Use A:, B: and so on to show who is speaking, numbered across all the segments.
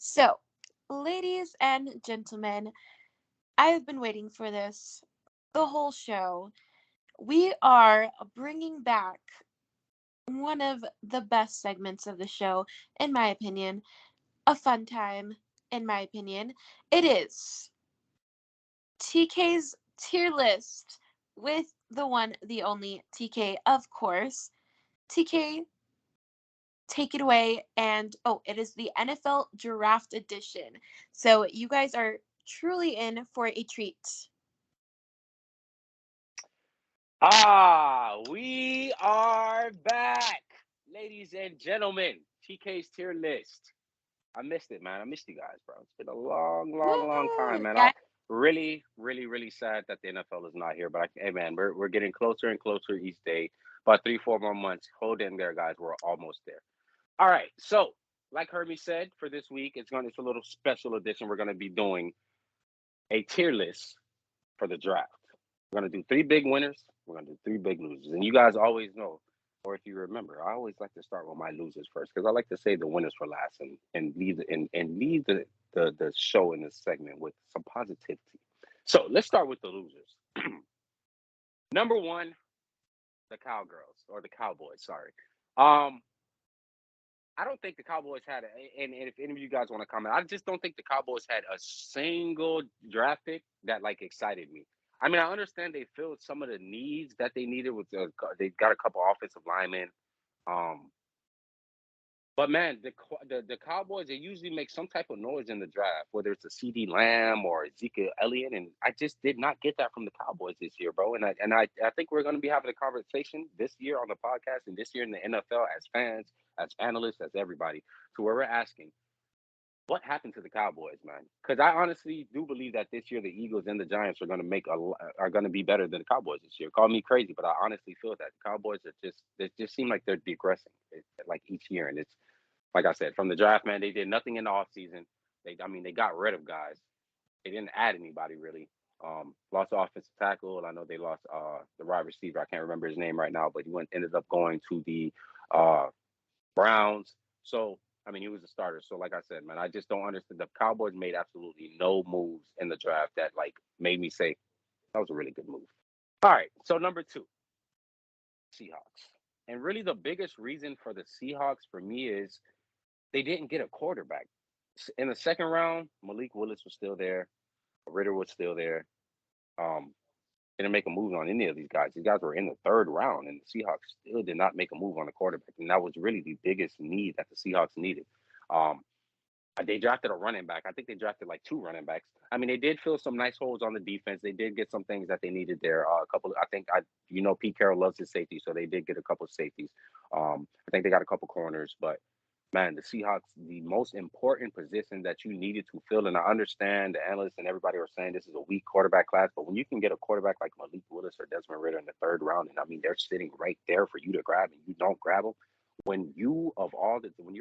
A: So, ladies and gentlemen, I have been waiting for this the whole show. We are bringing back one of the best segments of the show, in my opinion. A fun time, in my opinion. It is TK's tier list with the one, the only TK, of course. TK, take it away. And it is the NFL Draft Edition. So you guys are truly in for a treat.
B: We are back, ladies and gentlemen. TK's tier list. I missed it, man. I missed you guys, bro. It's been a long time,
A: Woo!
B: man. I
A: Yeah.
B: really sad that the NFL is not here. But hey, man, we're getting closer and closer each day. About 3-4 more months. Hold in there, guys. We're almost there. All right. So, like Hermi said, for this week, it's a little special edition. We're gonna be doing a tier list for the draft. We're gonna do three big winners. We're gonna do three big losers, and you guys always know, or if you remember, I always like to start with my losers first because I like to save the winners for last and leave the show in this segment with some positivity. So let's start with the losers. Number one, the Cowgirls or the Cowboys. Sorry. Um, I don't think the Cowboys had, and if any of you guys want to comment, I just don't think the Cowboys had a single draft pick that like excited me. I mean, I understand they filled some of the needs that they needed with they got a couple offensive linemen, um, but man, the Cowboys, they usually make some type of noise in the draft, whether it's a CD Lamb or Ezekiel Elliott, and I just did not get that from the Cowboys this year, bro. And I think we're going to be having a conversation this year on the podcast and this year in the NFL as fans, as analysts, as everybody, to where we're asking what happened to the Cowboys, man? Because I honestly do believe that this year the Eagles and the Giants are going to are going to be better than the Cowboys this year. Call me crazy, but I honestly feel that the Cowboys are they just seem like they're digressing like each year, and it's like I said, from the draft, man, they did nothing in the offseason. They got rid of guys. They didn't add anybody really. Lost offensive tackle. I know they lost the wide receiver. I can't remember his name right now, but ended up going to the uh, Browns. So I mean, he was a starter. So like I said, man, I just don't understand. The Cowboys made absolutely no moves in the draft that like made me say that was a really good move. All right. So number two, Seahawks. And really the biggest reason for the Seahawks for me is they didn't get a quarterback. In the second round, Malik Willis was still there. Ritter was still there. Um, didn't make a move on any of these guys. These guys were in the third round, and the Seahawks still did not make a move on the quarterback. And that was really the biggest need that the Seahawks needed. Um, they drafted a running back. I think they drafted like two running backs. I mean, they did fill some nice holes on the defense. They did get some things that they needed there. A couple. Pete Carroll loves his safety, so they did get a couple of safeties. I think they got a couple corners, but man, the Seahawks, the most important position that you needed to fill, and I understand the analysts and everybody are saying this is a weak quarterback class, but when you can get a quarterback like Malik Willis or Desmond Ritter in the third round, and I mean they're sitting right there for you to grab, and you don't grab them, when you're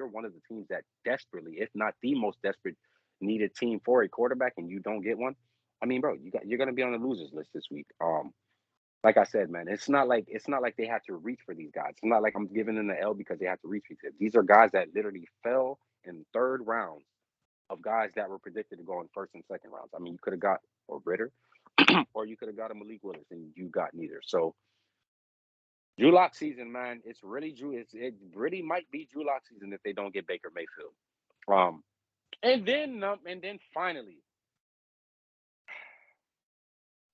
B: one of the teams that desperately, if not the most desperate, needed team for a quarterback, and you don't get one, I mean, bro, you're gonna be on the losers list this week. Like I said, man, it's not like they had to reach for these guys. It's not like I'm giving them the L because they had to reach for them. These are guys that literally fell in third rounds of guys that were predicted to go in first and second rounds. I mean, you could have got a Ritter or you could have got a Malik Willis, and you got neither. So Drew Lock season, man, it really might be Drew Lock season if they don't get Baker Mayfield. And then finally,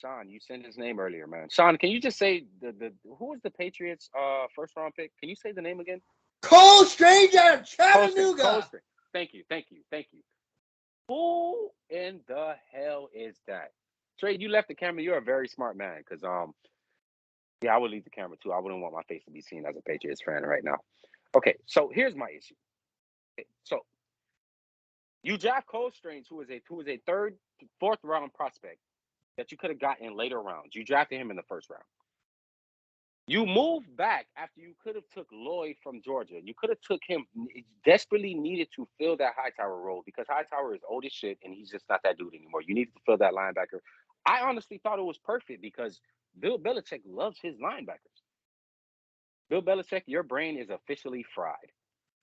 B: Sean, you said his name earlier, man. Sean, can you just say the who was the Patriots first round pick? Can you say the name again?
C: Cole Strange out of
B: Cole
C: Chattanooga.
B: Strange. Thank you. Who in the hell is that? Trey, you left the camera. You're a very smart man, because yeah, I would leave the camera too. I wouldn't want my face to be seen as a Patriots fan right now. Okay, so here's my issue. Okay, so you draft Cole Strange, who is a third, fourth round prospect that you could have got in later rounds. You drafted him in the first round. You moved back after you could have took Lloyd from Georgia. You could have took him. Desperately needed to fill that Hightower role because Hightower is old as shit and he's just not that dude anymore. You needed to fill that linebacker. I honestly thought it was perfect because Bill Belichick loves his linebackers. Bill Belichick, your brain is officially fried.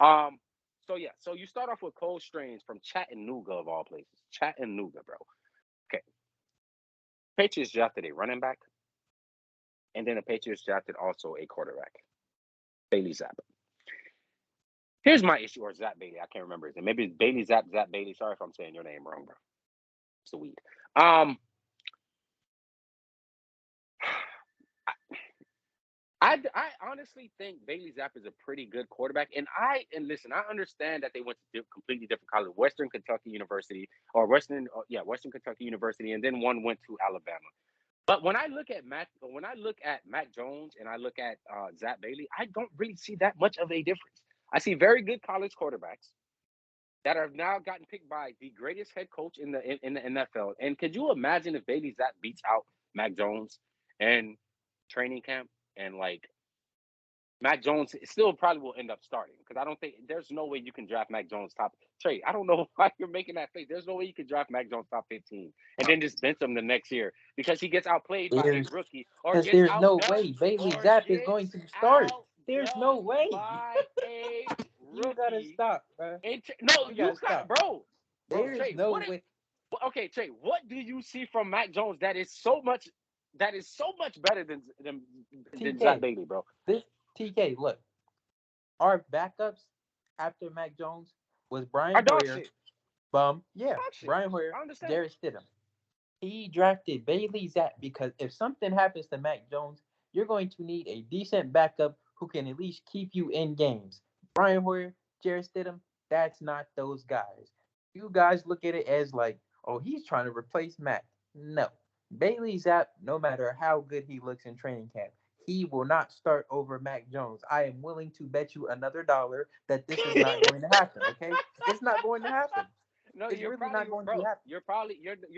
B: Um, So you start off with Cole Strange from Chattanooga of all places. Chattanooga, bro. Okay. Patriots drafted a running back, and then the Patriots drafted also a quarterback, Bailey Zapp. Here's my issue, or Zap Bailey. I can't remember his name. Maybe it's Bailey Zap Bailey. Sorry if I'm saying your name wrong, bro. It's the weed. I honestly think Bailey Zapp is a pretty good quarterback, and listen, I understand that they went to completely different college, Western Kentucky University Western Kentucky University, and then one went to Alabama. But when I look at Mac Jones and I look at Zach Bailey, I don't really see that much of a difference. I see very good college quarterbacks that have now gotten picked by the greatest head coach in the NFL. And could you imagine if Bailey Zapp beats out Mac Jones in training camp, and like Mac Jones still probably will end up starting, because I don't think there's no way you can draft Mac Jones top trade. I don't know why you're making that face. There's no way you can draft Mac Jones top 15 and then just bench him the next year because he gets outplayed by a rookie or
D: Because
B: gets
D: there's no
B: outdone
D: way Bailey
B: or
D: Zapp is
B: gets
D: going to start. There's no
B: outdone
D: way.
B: by a
D: You gotta
B: rookie.
D: stop, bro.
B: No,
D: You
B: you
D: gotta
B: got
D: stop.
B: bro.
D: There's
B: Trey,
D: no way.
B: okay, Trey, what do you see from Mac Jones that is so much better than Zach
D: TK,
B: Bailey, bro?
D: this TK, look, our backups after Mac Jones was
B: Our
D: Brian
B: dog
D: Hoyer,
B: shit.
D: yeah,
B: Dog shit.
D: Brian Hoyer,
B: I understand.
D: Jarrett Stidham. He drafted Bailey Zapp because if something happens to Mac Jones, you're going to need a decent backup who can at least keep you in games. Brian Hoyer, Jarrett Stidham, that's not those guys. You guys look at it as like, oh, he's trying to replace Mac. No. Bailey Zapp, no matter how good he looks in training camp, he will not start over Mac Jones. I am willing to bet you another dollar that this is not going to happen, okay? It's not going to happen.
B: No,
D: It's
B: you're
D: really
B: probably
D: not going
B: bro.
D: to happen.
B: You're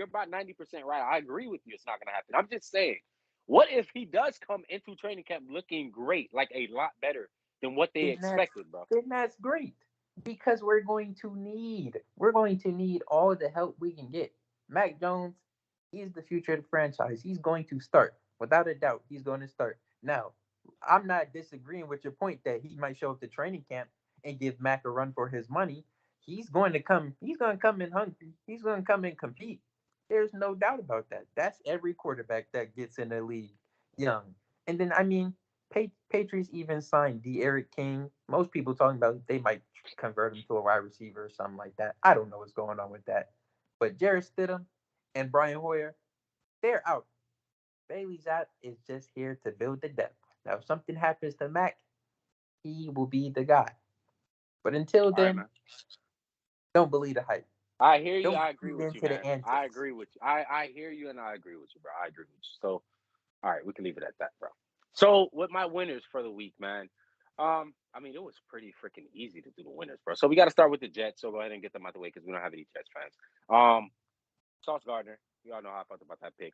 B: about 90% right. I agree with you. It's not gonna happen. I'm just saying, what if he does come into training camp looking great, like a lot better than what they expected, bro?
D: Then that's great because we're going to need all the help we can get. Mac Jones, he's the future of the franchise. He's going to start without a doubt. He's going to start. Now, I'm not disagreeing with your point that he might show up to training camp and give Mac a run for his money. He's going to come. He's going to come in hungry. He's going to come and compete. There's no doubt about that. That's every quarterback that gets in the league young. And then I mean, Patriots even signed De'Aaron King. Most people talking about they might convert him to a wide receiver or something like that. I don't know what's going on with that. But Jarrett Stidham and Brian Hoyer, they're out. Bailey Zapp is just here to build the depth. Now, if something happens to Mac, he will be the guy. But until
B: All right,
D: then,
B: man.
D: don't believe the hype.
B: I hear you.
D: Don't
B: I agree
D: feed
B: with you,
D: into
B: man.
D: the antics.
B: I agree with you. I hear you, and I agree with you, bro. I agree with you. So, all right, we can leave it at that, bro. So, with my winners for the week, man. I mean, it was pretty freaking easy to do the winners, bro. So we got to start with the Jets. So go ahead and get them out the way because we don't have any Jets fans. Sauce Gardner, you all know how I felt about that pick.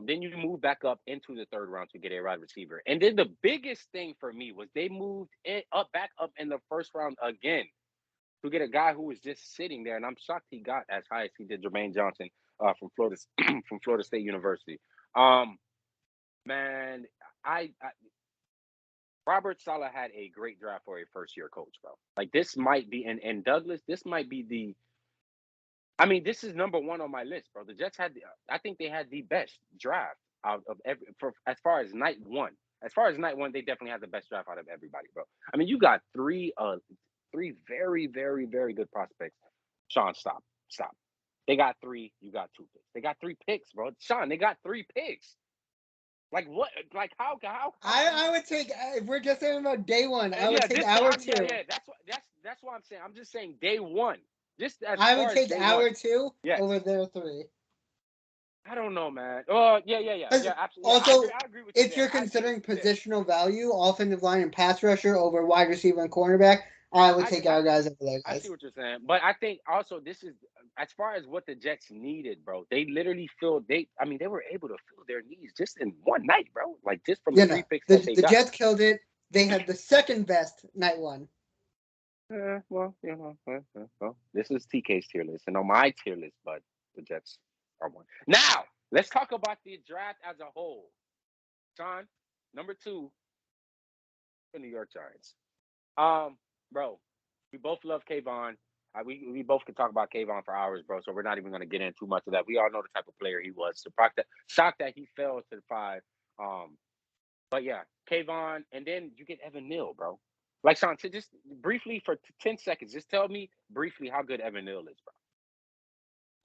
B: Then you move back up into the third round to get a wide receiver. And then the biggest thing for me was they moved back up in the first round again to get a guy who was just sitting there. And I'm shocked he got as high as he did, Jermaine Johnson from Florida from Florida State University. Man, I Robert Saleh had a great draft for a first year coach, bro. Like this might be and Douglas, this might be this is number one on my list, bro. The Jets I think they had the best draft out of as far as night one. As far as night one, they definitely had the best draft out of everybody, bro. I mean, you got three very, very, very good prospects. Sean, stop. They got three, you got two picks. They got three picks, bro. Sean, they got three picks. Like what? Like how?
C: I would take if we're just saying about day one. I would take
B: hour
C: hour
B: two.
C: two.
B: Yeah. That's what I'm saying. I'm just saying day one. Just as
C: I
B: far
C: would
B: as
C: take
B: day
C: hour
B: one.
C: two
B: Yes.
C: over their three.
B: I don't know, man. Yeah, absolutely.
C: Also,
B: I agree with
C: if
B: you
C: you're
B: there.
C: considering positional value, offensive line and pass rusher over wide receiver and cornerback, I would take our guys over their
B: I
C: guys.
B: see what you're saying, but I think also this is as far as what the Jets needed, bro. They literally they were able to fill their needs just in one night, bro. Like just from the three picks that they
C: the
B: got.
C: Jets killed it. They had the second best night one.
B: Well, this is TK's tier list, and on my tier list, but the Jets are one. Now, let's talk about the draft as a whole. Sean, number 2, the New York Giants. Bro, We both love Kayvon. We both could talk about Kayvon for hours, bro. So we're not even going to get into too much of that. We all know the type of player he was. Shocked that he fell to the 5. But yeah, Kayvon, and then you get Evan Neal, bro. Like Sean, just briefly for 10 seconds, just tell me briefly how good Evan Neal is, bro.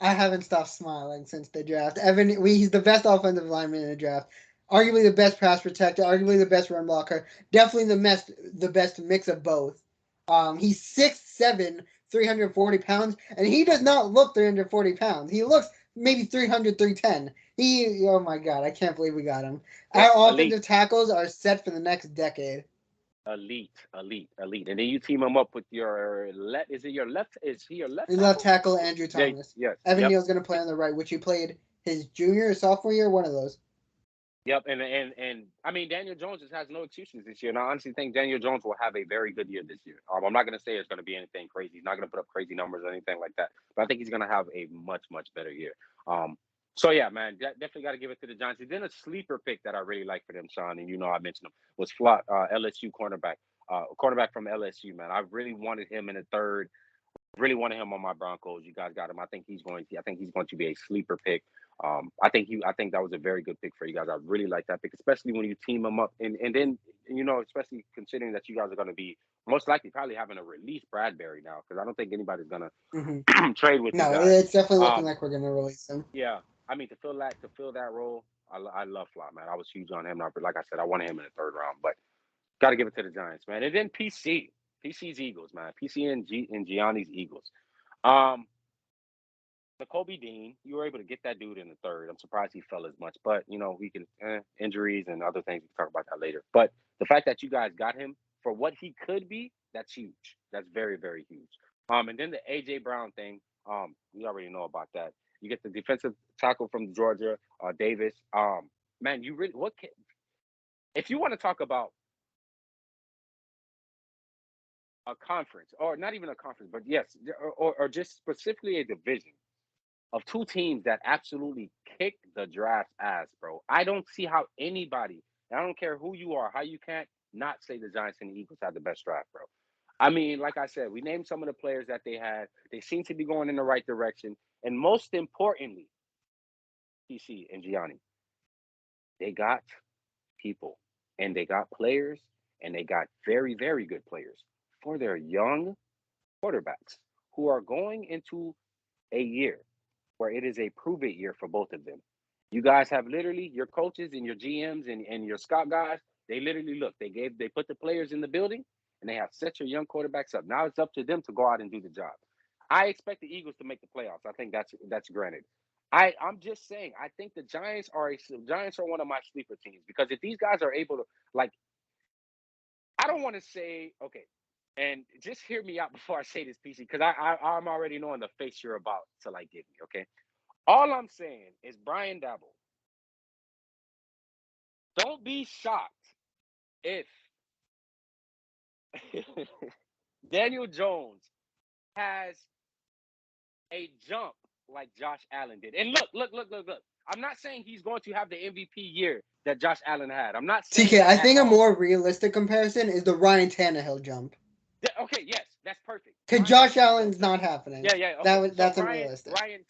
C: I haven't stopped smiling since the draft. He's the best offensive lineman in the draft. Arguably the best pass protector, arguably the best run blocker, definitely the best mix of both. He's 6'7", 340 pounds, and he does not look 340 pounds. He looks maybe 300, 310. Oh my god, I can't believe we got him.
B: Yeah,
C: Our
B: elite.
C: offensive tackles are set for the next decade.
B: Elite. And then you team him up with your left. Is he your left tackle?
C: Left tackle Andrew Thomas.
B: Yes.
C: Evan
B: Yep.
C: Neal's going to play on the right, which he played his junior or sophomore year, one of those.
B: Yep, and I mean Daniel Jones just has no excuses this year, and I honestly think Daniel Jones will have a very good year this year. I'm not going to say it's going to be anything crazy. He's not going to put up crazy numbers or anything like that, but I think he's going to have a much better year. So yeah, man, definitely got to give it to the Giants. And then a sleeper pick that I really like for them, Sean, and I mentioned him was LSU cornerback from LSU. Man, I really wanted him in the 3rd. Really wanted him on my Broncos. You guys got him. I think he's going to be a sleeper pick. I think that was a very good pick for you guys. I really like that pick, especially when you team them up, and then especially considering that you guys are going to be most likely probably having to release Bradbury now, because I don't think anybody's going to trade with you
C: No,
B: guys.
C: it's definitely looking like we're going to release him.
B: Yeah, I mean to fill that role, I love Fly, man. I was huge on him. Like I said, I wanted him in the 3rd round, but got to give it to the Giants, man. And then PC's Eagles, man. PC and Gianni's Eagles. The Kobe Dean, you were able to get that dude in the 3rd. I'm surprised he fell as much, but we can injuries and other things. We can talk about that later. But the fact that you guys got him for what he could be, that's huge. That's very, very huge. And then the AJ Brown thing, we already know about that. You get the defensive tackle from Georgia, Davis. Man, you really if you want to talk about a conference, or not even a conference, but yes, or just specifically a division of 2 teams that absolutely kick the draft's ass, bro. I don't see how anybody, I don't care who you are, how you can't not say the Giants and the Eagles had the best draft, bro. I mean, like I said, we named some of the players that they had. They seem to be going in the right direction. And most importantly, PC and Gianni, they got people and they got players and they got very, very good players for their young quarterbacks who are going into a year where it is a prove it year for both of them. You guys have literally your coaches and your GMs and your scout guys. They literally they put the players in the building and they have set your young quarterbacks up. Now it's up to them to go out and do the job. I expect the Eagles to make the playoffs. I think that's granted. I'm just saying. I think the Giants are one of my sleeper teams, because if these guys are able to, like, I don't want to say okay, and just hear me out before I say this, PC, because I'm already knowing the face you're about to give me. Okay, all I'm saying is Brian Dabble. Don't be shocked if Daniel Jones has a jump like Josh Allen did. And look. I'm not saying he's going to have the MVP year that Josh Allen had. I'm not saying
C: TK,
B: that
C: I think a
B: all.
C: more realistic comparison is the Ryan Tannehill jump.
B: Okay, yes, that's perfect.
C: Because Josh Allen's not happening.
B: Yeah. Okay.
C: That's
B: so
C: unrealistic.
B: Ryan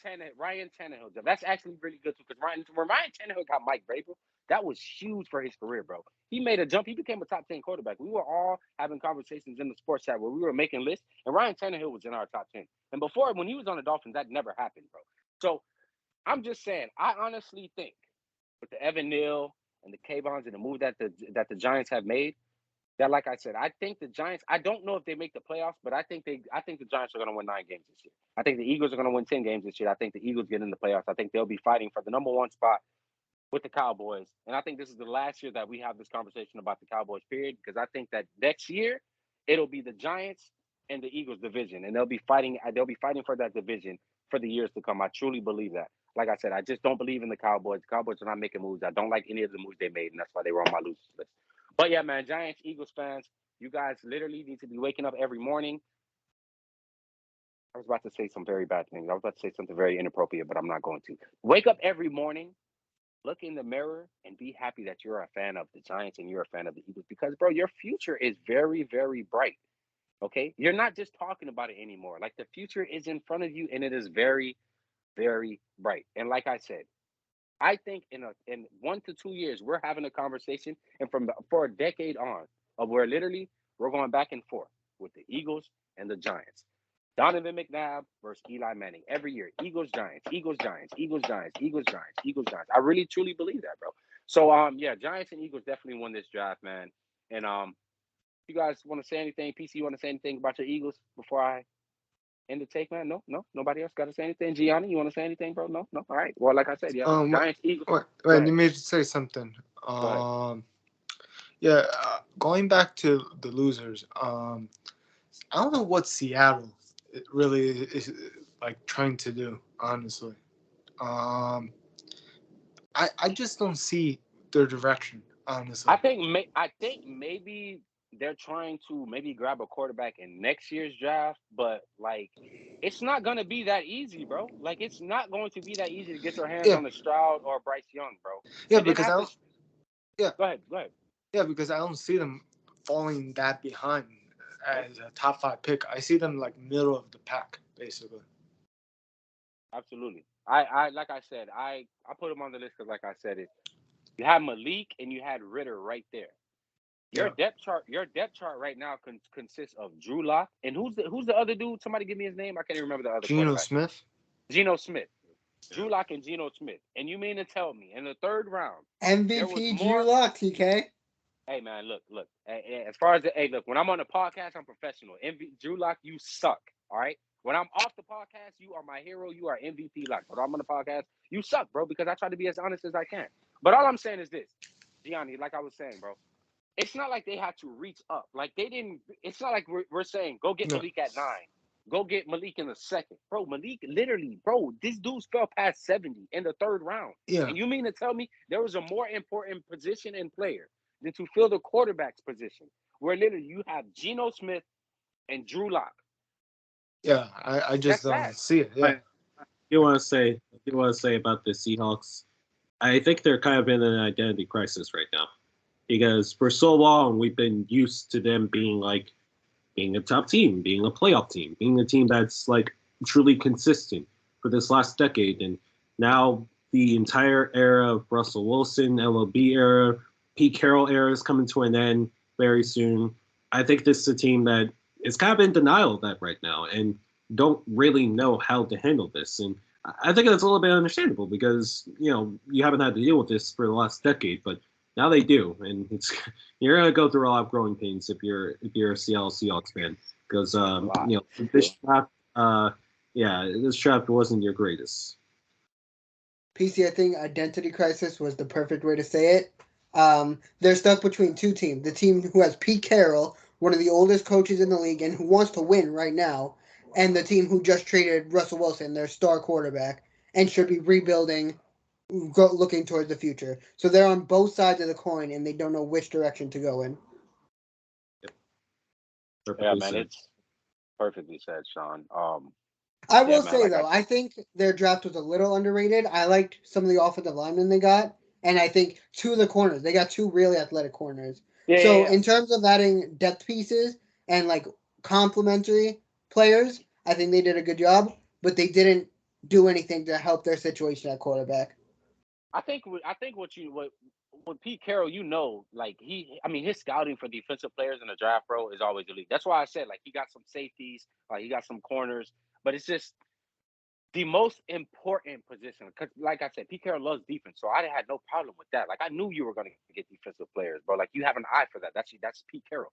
B: Tannehill jump. That's actually really good too, because when Ryan Tannehill got Mike Vrabel, that was huge for his career, bro. He made a jump. He became a top 10 quarterback. We were all having conversations in the sports chat where we were making lists, and Ryan Tannehill was in our top 10. And before, when he was on the Dolphins, that never happened, bro. So I'm just saying, I honestly think with the Evan Neal and the Kayvons and the move that the Giants have made, that, like I said, I think the Giants, I don't know if they make the playoffs, but I think the Giants are going to win 9 games this year. I think the Eagles are going to win 10 games this year. I think the Eagles get in the playoffs. I think they'll be fighting for the number 1 spot with the Cowboys. And I think this is the last year that we have this conversation about the Cowboys, period, because I think that next year it'll be the Giants and the Eagles division, and they'll be fighting for that division for the years to come. I truly believe that. Like I said, I just don't believe in the Cowboys. The Cowboys are not making moves. I don't like any of the moves they made, and that's why they were on my losers list. But yeah, man, Giants, Eagles fans, you guys literally need to be waking up every morning. I was about to say some very bad things. I was about to say something very inappropriate, but I'm not going to. Wake up every morning, look in the mirror, and be happy that you're a fan of the Giants and you're a fan of the Eagles, because, bro, your future is very, very bright. Okay, you're not just talking about it anymore. Like the future is in front of you, and it is very, very bright. And like I said, I think in 1 to 2 years we're having a conversation, and for a decade on, of where literally we're going back and forth with the Eagles and the Giants. Donovan McNabb versus Eli Manning every year. Eagles Giants, Eagles Giants, Eagles Giants, Eagles Giants, Eagles Giants. I really truly believe that, bro. So yeah, Giants and Eagles definitely won this draft, man. And you guys want to say anything? PC, you want to say anything about your Eagles before I end the take, man? No, no, nobody else got to say anything. Gianni, you want to say anything, bro? No, no. All right. Well, like I said, yeah, Giants, Eagles.
E: Wait,
B: Go
E: let
B: ahead.
E: me say something.
B: Go ahead.
E: Yeah, going back to the losers. I don't know what Seattle really is like trying to do. Honestly, I just don't see their direction. Honestly,
B: I think maybe they're trying to maybe grab a quarterback in next year's draft, but like it's not gonna be that easy, bro. Like it's not going to be that easy to get their hands
E: yeah,
B: on the Stroud or Bryce Young, bro.
E: yeah,
B: And then
E: because I
B: after,
E: don't, yeah,
B: go ahead.
E: yeah, because I don't see them falling that behind
B: Yeah,
E: as a top 5 pick. I see them like middle of the pack, basically.
B: absolutely. I like I said, I put them on the list because like I said it. You had Malik and you had Ritter right there.
E: Yeah,
B: Your depth chart right now consists of Drew Lock and who's the other dude? Somebody give me his name. I can't even remember the other
E: Geno
B: quarterback.
E: Smith.
B: Geno Smith. Drew Lock and Geno Smith. And you mean to tell me in the third round there was
C: MVP Drew
B: more?
C: Lock, TK.
B: Hey man, look. As far as look, when I'm on the podcast, I'm professional. Drew Lock, you suck. All right. When I'm off the podcast, you are my hero. You are MVP Lock. But I'm on the podcast, you suck, bro. Because I try to be as honest as I can. But all I'm saying is this, Gianni. Like I was saying, bro. It's not like they had to reach up. Like they didn't. It's not like we're saying go get
E: No,
B: Malik at 9. Go get Malik in the second, bro. Malik, literally, bro. This dude's fell past 70 in the third round,
E: yeah,
B: and you mean to tell me there was a more important position and player than to fill the quarterback's position, where literally you have Geno Smith and Drew Lock.
E: yeah. I just
B: That's
E: don't
B: sad.
E: see it. Yeah,
F: You want to say about the Seahawks? I think they're kind of in an identity crisis right now because for so long we've been used to them being a top team, being a playoff team, being a team that's like truly consistent for this last decade, and now the entire era of Russell Wilson, LOB era, Pete Carroll era is coming to an end very soon. I think this is a team that is kind of in denial of that right now and don't really know how to handle this. And I think that's a little bit understandable because you haven't had to deal with this for the last decade, but now they do, and it's you're gonna go through a lot of growing pains if you're a Seattle Seahawks fan because this draft, this draft wasn't your greatest.
C: PC, I think identity crisis was the perfect way to say it. They're stuck between two teams. The team who has Pete Carroll, one of the oldest coaches in the league and who wants to win right now, and the team who just traded Russell Wilson, their star quarterback, and should be rebuilding, looking towards the future. So they're on both sides of the coin, and they don't know which direction to go in.
B: Yeah,
F: Perfectly
B: man,
F: said.
B: it's perfectly said, Sean.
C: I
B: Yeah,
C: will
B: man,
C: say
B: like
C: though, I think their draft was a little underrated. I liked some of the offensive linemen they got, and I think two of the corners. They got two really athletic corners. So
B: yeah.
C: in terms of adding depth pieces and like complementary players, I think they did a good job, but they didn't do anything to help their situation at quarterback.
B: I think what with Pete Carroll, like his scouting for defensive players in the draft, bro, is always elite. That's why I said like he got some safeties, like he got some corners, but it's just the most important position because, like I said, Pete Carroll loves defense, so I had no problem with that. Like I knew you were going to get defensive players, bro. Like you have an eye for that. That's Pete Carroll.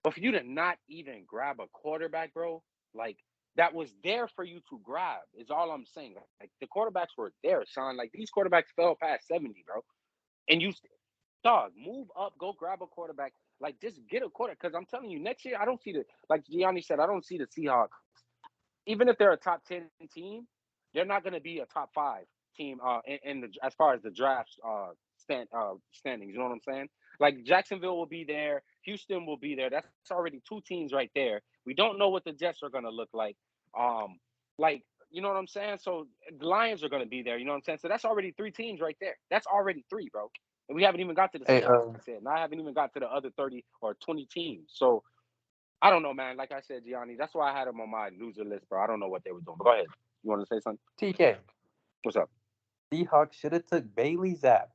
B: But for you to not even grab a quarterback, bro, like that was there for you to grab is all I'm saying. Like the quarterbacks were there, Sean. Like these quarterbacks fell past 70, bro. And you, dog, move up, go grab a quarterback. Like just get a quarterback. Because I'm telling you, next year I don't see like Gianni said, I don't see the Seahawks. Even if they're a top 10 team, they're not going to be a top 5 team in the as far as the draft standings. You know what I'm saying? Like Jacksonville will be there, Houston will be there. That's already 2 teams right there. We don't know what the Jets are going to look like. Like you know what I'm saying? So the Lions are going to be there. You know what I'm saying? So that's already 3 teams right there. That's already 3, bro. And we haven't even got to the
D: Hey,
B: Seahawks. Like I said, and I haven't even got to the other 30 or 20 teams. So I don't know, man. Like I said, Gianni, that's why I had them on my loser list, bro. I don't know what they were doing. But go ahead. You want to say something?
D: TK.
B: What's up?
D: Seahawks should have took Bailey Zapp.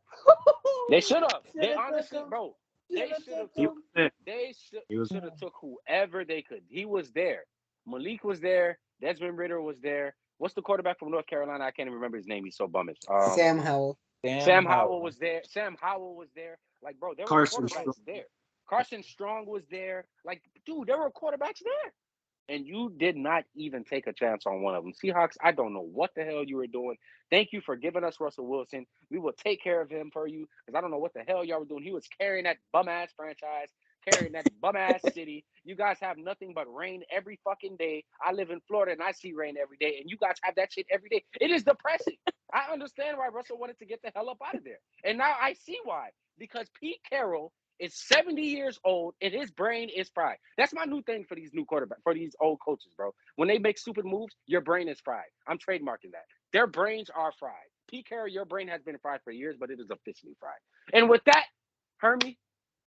B: They should have. They
C: Shoulda took
B: honestly,
C: him.
B: bro. They
C: Shoulda
B: should have
C: took
F: He
B: took.
F: was
C: him.
F: there.
B: They
F: He was
B: should have took whoever they could. He was there. Malik was there. Desmond Ritter was there. What's the quarterback from North Carolina? I can't even remember his name. He's so bummish.
C: Sam Howell.
B: Sam Howell was there. Sam Howell was there. Like, bro, there were
F: Carson
B: quarterbacks
F: Strong.
B: there. Carson Strong was there. Like, dude, there were quarterbacks there. And you did not even take a chance on one of them. Seahawks, I don't know what the hell you were doing. Thank you for giving us Russell Wilson. We will take care of him for you because I don't know what the hell y'all were doing. He was carrying that bum ass franchise, carrying that bum ass city. You guys have nothing but rain every fucking day. I live in Florida and I see rain every day, and you guys have that shit every day. It is depressing. I understand why Russell wanted to get the hell up out of there. And now I see why. Because Pete Carroll is 70 years old and his brain is fried. That's my new thing for these new quarterbacks, for these old coaches, bro. When they make stupid moves, your brain is fried. I'm trademarking that. Their brains are fried. Pete Carroll, your brain has been fried for years, but it is officially fried. And with that, Hermi,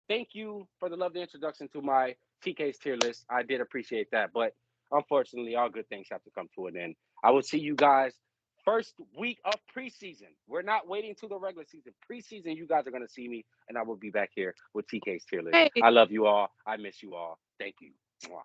B: thank you for the lovely introduction to my TK's tier list. I did appreciate that, but unfortunately, all good things have to come to an end. I will see you guys first week of preseason. We're not waiting to the regular season. Preseason, you guys are going to see me, and I will be back here with TK's tier list.
A: Hey.
B: I love you all. I miss you all. Thank you. Mwah.